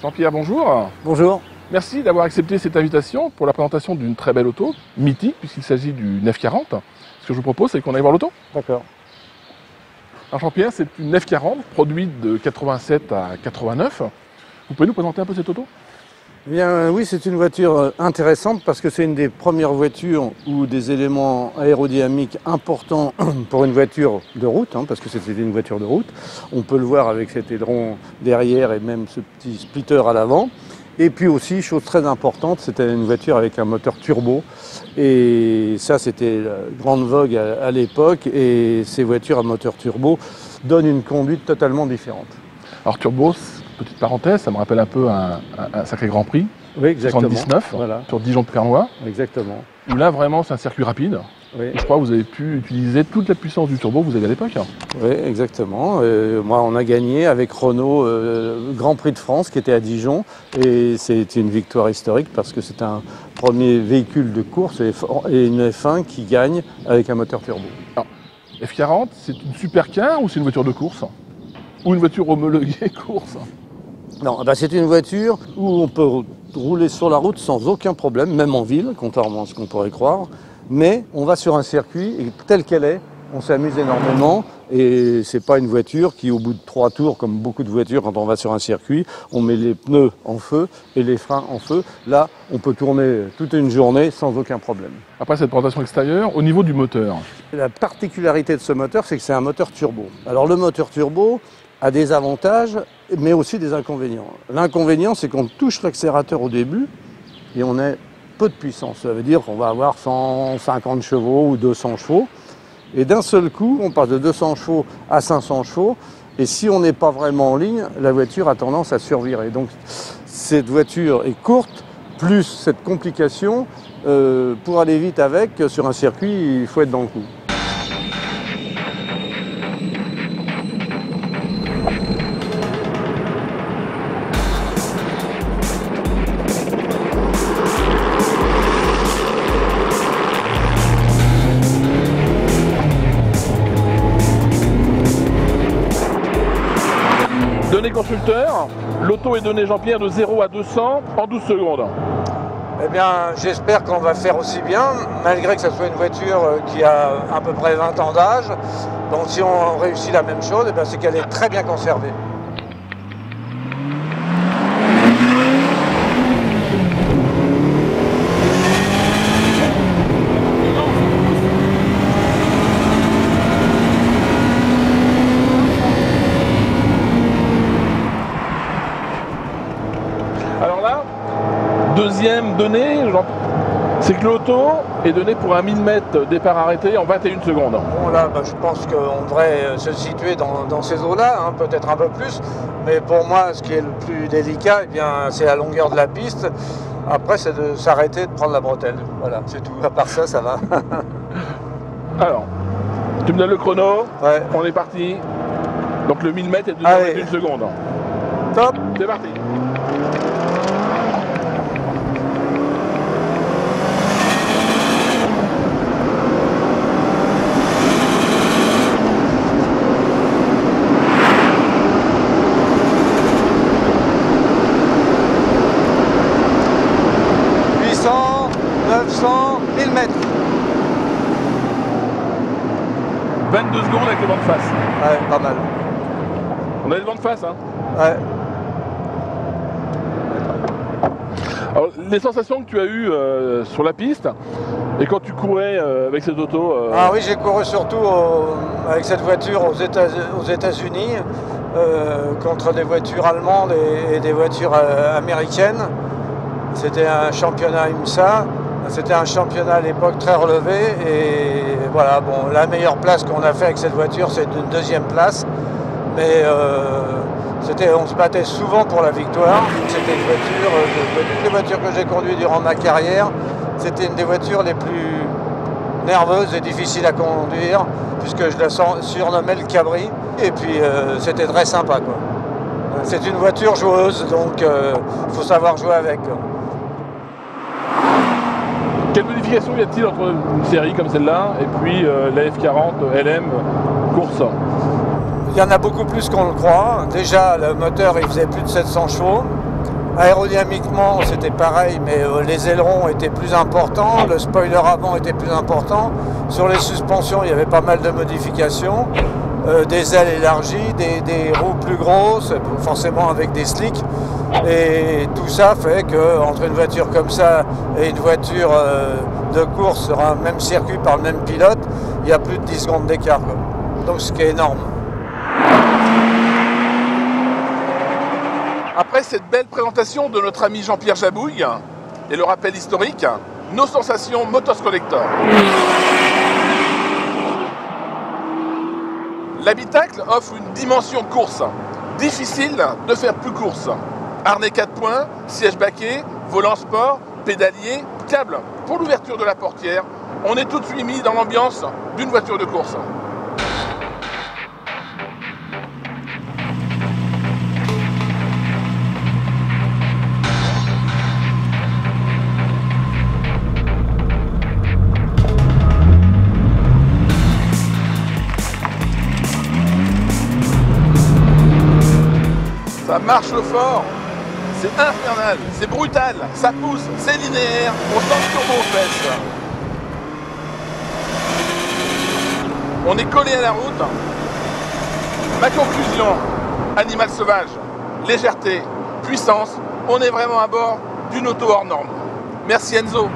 Jean-Pierre, bonjour. Bonjour. Merci d'avoir accepté cette invitation pour la présentation d'une très belle auto, mythique, puisqu'il s'agit du F40. Ce que je vous propose, c'est qu'on aille voir l'auto. D'accord. Alors Jean-Pierre, c'est une F40 produite de 87 à 89. Vous pouvez nous présenter un peu cette auto ? Eh bien, oui, c'est une voiture intéressante parce que c'est une des premières voitures où des éléments aérodynamiques importants pour une voiture de route, parce que c'était une voiture de route. On peut le voir avec cet aileron derrière et même ce petit splitter à l'avant. Et puis aussi, chose très importante, c'était une voiture avec un moteur turbo. Et ça, c'était la grande vogue à l'époque. Et ces voitures à moteur turbo donnent une conduite totalement différente. Alors turbo, petite parenthèse, ça me rappelle un peu un sacré Grand Prix. Oui, exactement. 79, voilà. Sur Dijon-Pernois. Exactement. Où là, vraiment, c'est un circuit rapide. Oui. Et je crois que vous avez pu utiliser toute la puissance du turbo que vous avez à l'époque. Oui, exactement. Moi, on a gagné avec Renault Grand Prix de France qui était à Dijon. Et c'est une victoire historique parce que c'est un premier véhicule de course et une F1 qui gagne avec un moteur turbo. Alors, F40, c'est une supercar ou c'est une voiture de course ? Ou une voiture homologuée course ? Non, c'est une voiture où on peut rouler sur la route sans aucun problème, même en ville, contrairement à ce qu'on pourrait croire. Mais on va sur un circuit et telle qu'elle est, on s'amuse énormément. Et c'est pas une voiture qui, au bout de 3 tours, comme beaucoup de voitures, quand on va sur un circuit, on met les pneus en feu et les freins en feu. Là, on peut tourner toute une journée sans aucun problème. Après cette présentation extérieure, au niveau du moteur. La particularité de ce moteur, c'est que c'est un moteur turbo. Alors le moteur turbo a des avantages, mais aussi des inconvénients. L'inconvénient, c'est qu'on touche l'accélérateur au début et on a peu de puissance. Ça veut dire qu'on va avoir 150 chevaux ou 200 chevaux. Et d'un seul coup, on passe de 200 chevaux à 500 chevaux. Et si on n'est pas vraiment en ligne, la voiture a tendance à survirer. Donc cette voiture est courte, plus cette complication. Pour aller vite avec, sur un circuit, il faut être dans le coup. Données constructeur, l'auto est donnée Jean-Pierre de 0 à 200 en 12 secondes. Eh bien, j'espère qu'on va faire aussi bien, malgré que ce soit une voiture qui a à peu près 20 ans d'âge. Donc si on réussit la même chose, c'est qu'elle est très bien conservée. Alors là, deuxième donnée, c'est que l'auto est donnée pour un 1000 mètres départ arrêté en 21 secondes. Bon là, je pense qu'on devrait se situer dans ces eaux-là, peut-être un peu plus. Mais pour moi, ce qui est le plus délicat, c'est la longueur de la piste. Après, c'est de s'arrêter, de prendre la bretelle. Voilà, c'est tout. À part ça, ça va. Alors, tu me donnes le chrono, Ouais. On est parti. Donc le 1000 mètres est donné en 21 secondes. Top. C'est parti. « 900, 1000 mètres. 22 secondes avec le vent de face. Ouais, pas mal. On a le vent de face, Ouais. Alors, les sensations que tu as eues sur la piste et quand tu courais avec cette auto Ah oui, j'ai couru surtout avec cette voiture aux États-Unis contre des voitures allemandes et des voitures américaines. C'était un championnat IMSA. C'était un championnat à l'époque très relevé et voilà, la meilleure place qu'on a fait avec cette voiture, c'est une deuxième place. Mais on se battait souvent pour la victoire. C'était une voiture, de toutes les voitures que j'ai conduites durant ma carrière, c'était une des voitures les plus nerveuses et difficiles à conduire, puisque je la surnommais le cabri. Et puis c'était très sympa, quoi. C'est une voiture joueuse, donc il faut savoir jouer avec. Quelle modification y a-t-il entre une série comme celle-là et puis la F40 LM course? Il y en a beaucoup plus qu'on le croit. Déjà, le moteur, il faisait plus de 700 chevaux. Aérodynamiquement, c'était pareil, mais les ailerons étaient plus importants, le spoiler avant était plus important. Sur les suspensions, il y avait pas mal de modifications. Des ailes élargies, des roues plus grosses, forcément avec des slicks. Et tout ça fait qu'entre une voiture comme ça et une voiture de course sur un même circuit par le même pilote, il y a plus de 10 secondes d'écart. Donc ce qui est énorme. Après cette belle présentation de notre ami Jean-Pierre Jabouille et le rappel historique, nos sensations Motos Collector. L'habitacle offre une dimension course. Difficile de faire plus course. Harnais 4 points, siège baquet, volant sport, pédalier, câble. Pour l'ouverture de la portière, on est tout de suite mis dans l'ambiance d'une voiture de course. Ça marche fort, c'est infernal, c'est brutal, ça pousse, c'est linéaire, on sent le turbo aux fesses. On est collé à la route. Ma conclusion, animal sauvage, légèreté, puissance, on est vraiment à bord d'une auto hors norme. Merci Enzo.